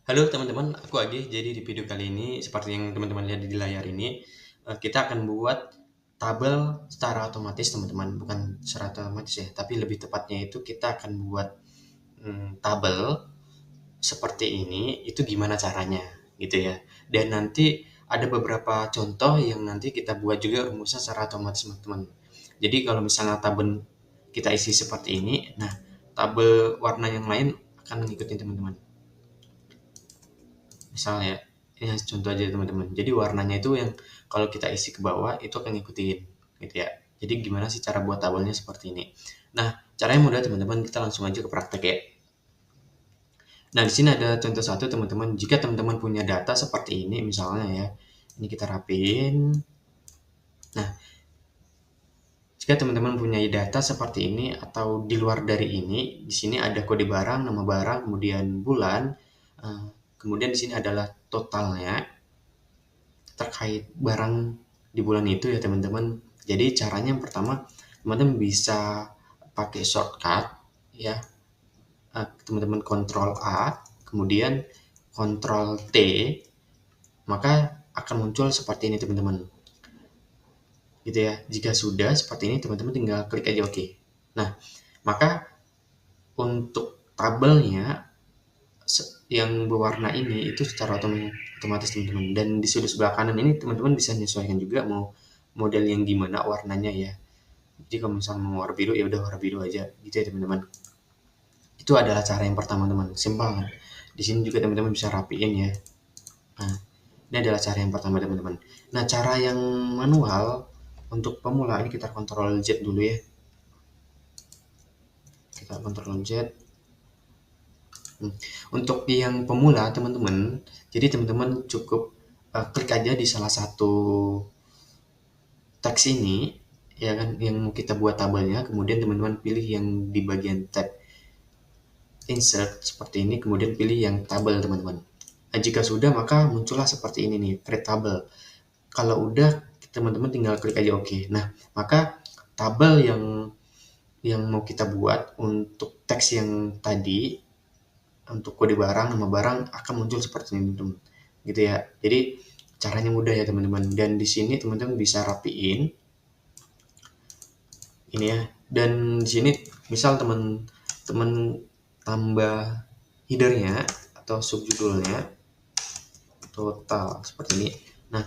Halo teman-teman, aku Agi. Jadi di video kali ini, seperti yang teman-teman lihat di layar ini, kita akan buat tabel secara otomatis teman-teman. Bukan secara otomatis ya, tapi lebih tepatnya itu kita akan buat tabel seperti ini, itu gimana caranya gitu ya. Dan nanti ada beberapa contoh yang nanti kita buat juga rumusnya secara otomatis teman-teman. Jadi kalau misalnya tabel kita isi seperti ini, nah tabel warna yang lain akan mengikuti teman-teman. Misalnya, ini contoh aja teman-teman. Jadi warnanya itu yang kalau kita isi ke bawah itu akan ngikutin gitu ya. Jadi gimana sih cara buat tabelnya seperti ini. Nah, caranya mudah teman-teman, kita langsung aja ke praktek ya. Nah, di sini ada contoh satu teman-teman. Jika teman-teman punya data seperti ini misalnya ya. Ini kita rapiin. Nah, jika teman-teman punya data seperti ini atau di luar dari ini, di sini ada kode barang, nama barang, kemudian bulan, kemudian di sini adalah totalnya terkait barang di bulan itu ya teman-teman. Jadi caranya yang pertama, teman-teman bisa pakai shortcut ya. Teman-teman Ctrl A, kemudian Ctrl T, maka akan muncul seperti ini teman-teman. Gitu ya. Jika sudah seperti ini, teman-teman tinggal klik aja oke. Nah, maka untuk tabelnya yang berwarna ini itu secara otomatis teman-teman, dan di sudut sebelah kanan ini teman-teman bisa menyesuaikan juga mau model yang gimana warnanya ya. Jadi kalau misalnya mau warna biru ya udah warna biru aja gitu ya teman-teman. Itu adalah cara yang pertama teman, simpel kan. Di sini juga teman-teman bisa rapiin ya. Nah, ini adalah cara yang pertama teman-teman. Nah, cara yang manual untuk pemula ini kita kontrol Z dulu ya. Kita kontrol Z. Untuk yang pemula teman-teman, jadi teman-teman cukup klik aja di salah satu teks ini ya kan yang mau kita buat tabelnya, kemudian teman-teman pilih yang di bagian tab insert seperti ini, kemudian pilih yang tabel teman-teman. Nah, jika sudah maka muncullah seperti ini nih, create tabel. Kalau udah teman-teman tinggal klik aja oke. Nah, maka tabel yang mau kita buat untuk teks yang tadi, untuk kode barang, nama barang akan muncul seperti ini teman-teman. Gitu ya. Jadi caranya mudah ya teman-teman. Dan di sini teman-teman bisa rapiin ini ya. Dan di sini misal teman-teman tambah headernya atau subjudulnya total seperti ini. Nah,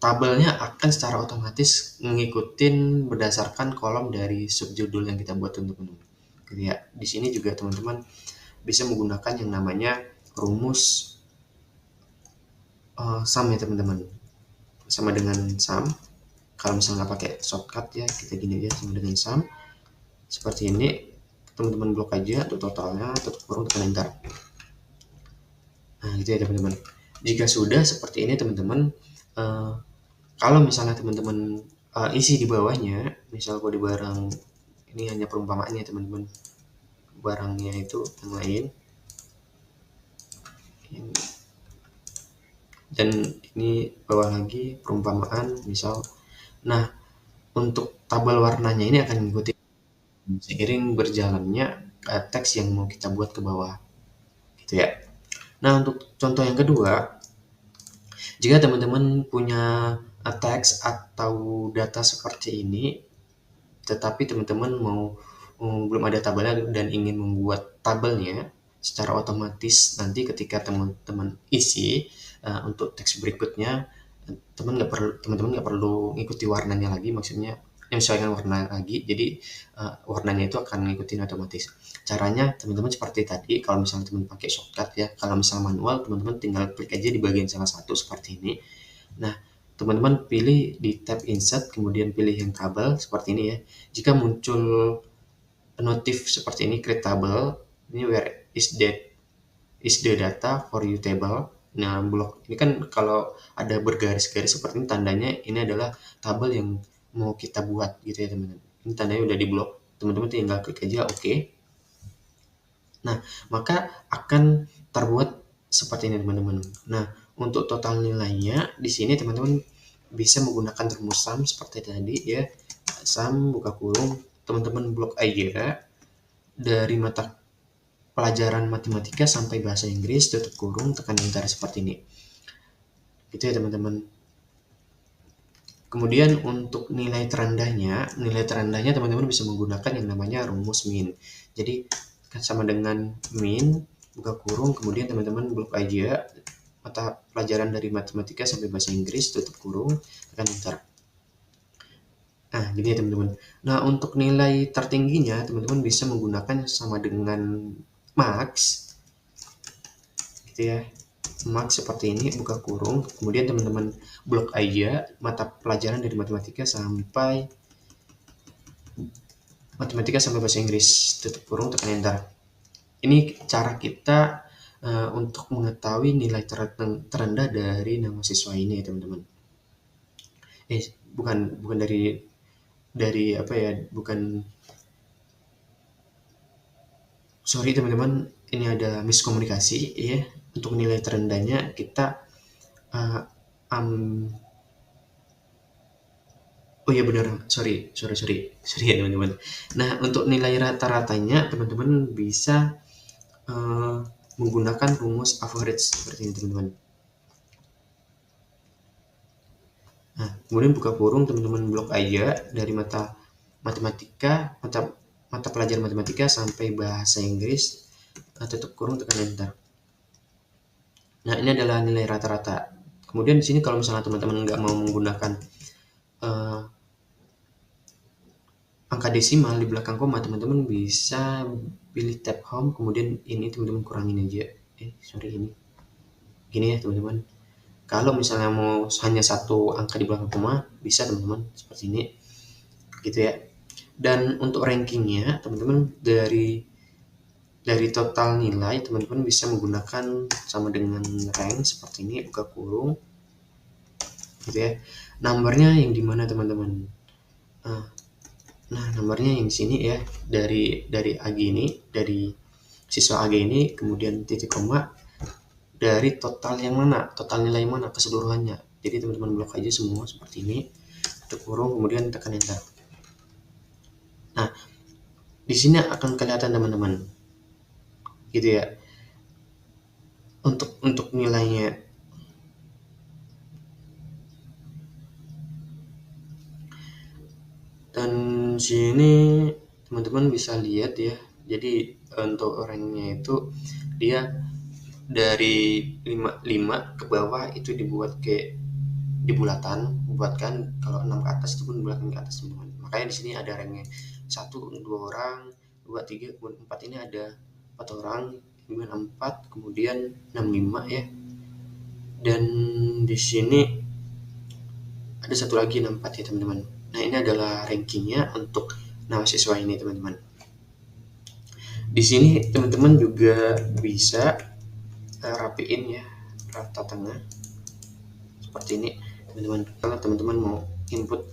tabelnya akan secara otomatis ngikutin berdasarkan kolom dari subjudul yang kita buat teman-teman. Gitu ya. Di sini juga teman-teman bisa menggunakan yang namanya rumus sum ya teman-teman. Sama dengan sum. Kalau misalnya nggak pakai shortcut ya, kita gini aja sama dengan sum. Seperti ini, teman-teman blok aja untuk totalnya, tutup kurung, tekan enter. Nah, gitu ya teman-teman. Jika sudah seperti ini teman-teman, kalau misalnya teman-teman isi di bawahnya, misal kode barang ini hanya perumpamaannya teman-teman, barangnya itu yang lain, dan ini bawah lagi perumpamaan misal. Nah, untuk tabel warnanya ini akan mengikuti seiring berjalannya teks yang mau kita buat ke bawah gitu ya. Nah, untuk contoh yang kedua, jika teman-teman punya teks atau data seperti ini, tetapi teman-teman belum ada tabelnya dan ingin membuat tabelnya secara otomatis nanti ketika teman-teman isi untuk teks berikutnya, teman-teman nggak perlu ngikuti warnanya lagi, maksudnya menyesuaikan warna lagi, jadi warnanya itu akan ngikutin otomatis. Caranya teman-teman seperti tadi, kalau misalnya teman pakai shortcut ya, kalau misalnya manual teman-teman tinggal klik aja di bagian salah satu seperti ini. Nah, teman-teman pilih di tab insert, kemudian pilih yang tabel seperti ini ya. Jika muncul notif seperti ini, create table, ini where is the data for you table. Nah, blok ini kan kalau ada bergaris-garis seperti ini tandanya ini adalah tabel yang mau kita buat gitu ya teman-teman. Ini tandanya udah di blok. Teman-teman tinggal klik aja oke. Nah, maka akan terbuat seperti ini teman-teman. Nah, untuk total nilainya di sini teman-teman bisa menggunakan rumus sum seperti tadi ya. Sum buka kurung, teman-teman blok aja dari mata pelajaran matematika sampai bahasa Inggris, tutup kurung, tekan enter seperti ini. Gitu ya teman-teman. Kemudian untuk nilai terendahnya teman-teman bisa menggunakan yang namanya rumus min. Jadi sama dengan min, buka kurung, kemudian teman-teman blok aja mata pelajaran dari matematika sampai bahasa Inggris, tutup kurung, tekan enter. Nah, gini ya teman-teman. Nah, untuk nilai tertingginya, teman-teman bisa menggunakan sama dengan max, gitu ya. Max seperti ini, buka kurung, kemudian teman-teman blok aja mata pelajaran dari matematika sampai bahasa Inggris, tutup kurung, tekan enter. Ini cara kita untuk mengetahui nilai terendah dari nama siswa ini ya teman-teman. Bukan dari apa ya, bukan, sorry teman-teman, ini ada miskomunikasi ya. Untuk nilai terendahnya kita oh iya benar, sorry ya teman-teman. Nah, untuk nilai rata-ratanya teman-teman bisa menggunakan rumus average seperti ini teman-teman. Nah, kemudian buka kurung, teman-teman blok aja dari mata pelajaran matematika sampai bahasa Inggris, tutup kurung, tekan enter. Nah, ini adalah nilai rata-rata. Kemudian di sini kalau misalnya teman-teman nggak mau menggunakan angka desimal di belakang koma, teman-teman bisa pilih tab home, kemudian ini teman-teman kurangin aja. Ini gini ya teman-teman. Kalau misalnya mau hanya satu angka di belakang koma, bisa teman-teman seperti ini, gitu ya. Dan untuk rankingnya teman-teman dari total nilai, teman-teman bisa menggunakan sama dengan rank seperti ini, buka kurung, gitu ya. Nomornya yang dimana teman-teman? Nah, nomornya yang di sini ya, dari AG ini, dari siswa AG ini, kemudian titik koma, dari total yang mana, total nilai mana, keseluruhannya. Jadi teman-teman blok aja semua seperti ini, tutup kurung, kemudian tekan enter. Nah, di sini akan kelihatan teman-teman, gitu ya, untuk nilainya. Dan sini teman-teman bisa lihat ya, jadi untuk ranknya itu dia dari 5 ke bawah itu dibuat kayak dibulatan, buatkan, kalau 6 ke atas itu pun bulatkan ke atas teman-teman. Makanya di sini ada ranknya 1, 2 orang, 2, 3, kemudian 4, ini ada 4 orang, kemudian 4, kemudian 6, 5 ya. Dan di sini ada satu lagi 64 ya teman-teman. Nah, ini adalah rankingnya untuk nama siswa ini teman-teman. Di sini teman-teman juga bisa rapiin ya rata tengah seperti ini teman-teman. Kalau teman-teman mau input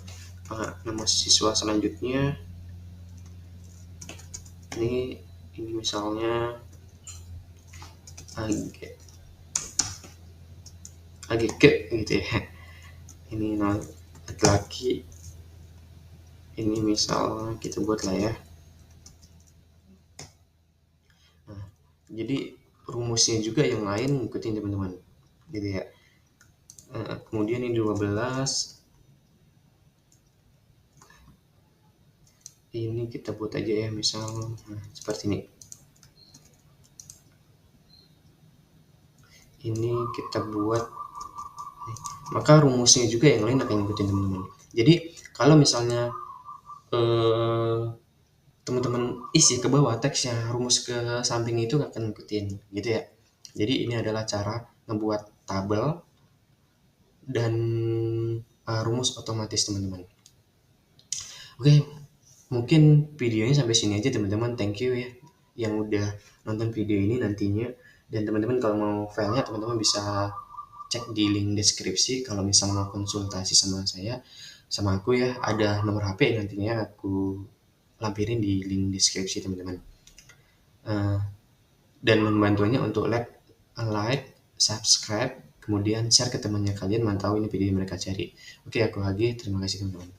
nama siswa selanjutnya, ini misalnya AGK gitu ya. Ini laki-laki, ini misal kita buat lah ya. Nah, jadi rumusnya juga yang lain ngikutin teman-teman, gitu ya. Kemudian ini 12, ini kita buat aja ya, misal seperti ini. Ini kita buat, maka rumusnya juga yang lain akan ngikutin teman-teman. Jadi kalau misalnya teman-teman isi ke bawah teksnya, rumus ke samping itu akan ngikutin, gitu ya. Jadi ini adalah cara membuat tabel dan rumus otomatis teman-teman. Oke, mungkin videonya sampai sini aja teman-teman. Thank you ya yang udah nonton video ini nantinya. Dan teman-teman kalau mau filenya, teman-teman bisa cek di link deskripsi. Kalau misalnya mau konsultasi sama saya, sama aku ya, ada nomor HP nantinya aku lampirin di link deskripsi teman-teman. Dan membantunya untuk like, subscribe, kemudian share ke temannya kalian, mantau ini video yang mereka cari. Oke, aku lagi, terima kasih teman-teman.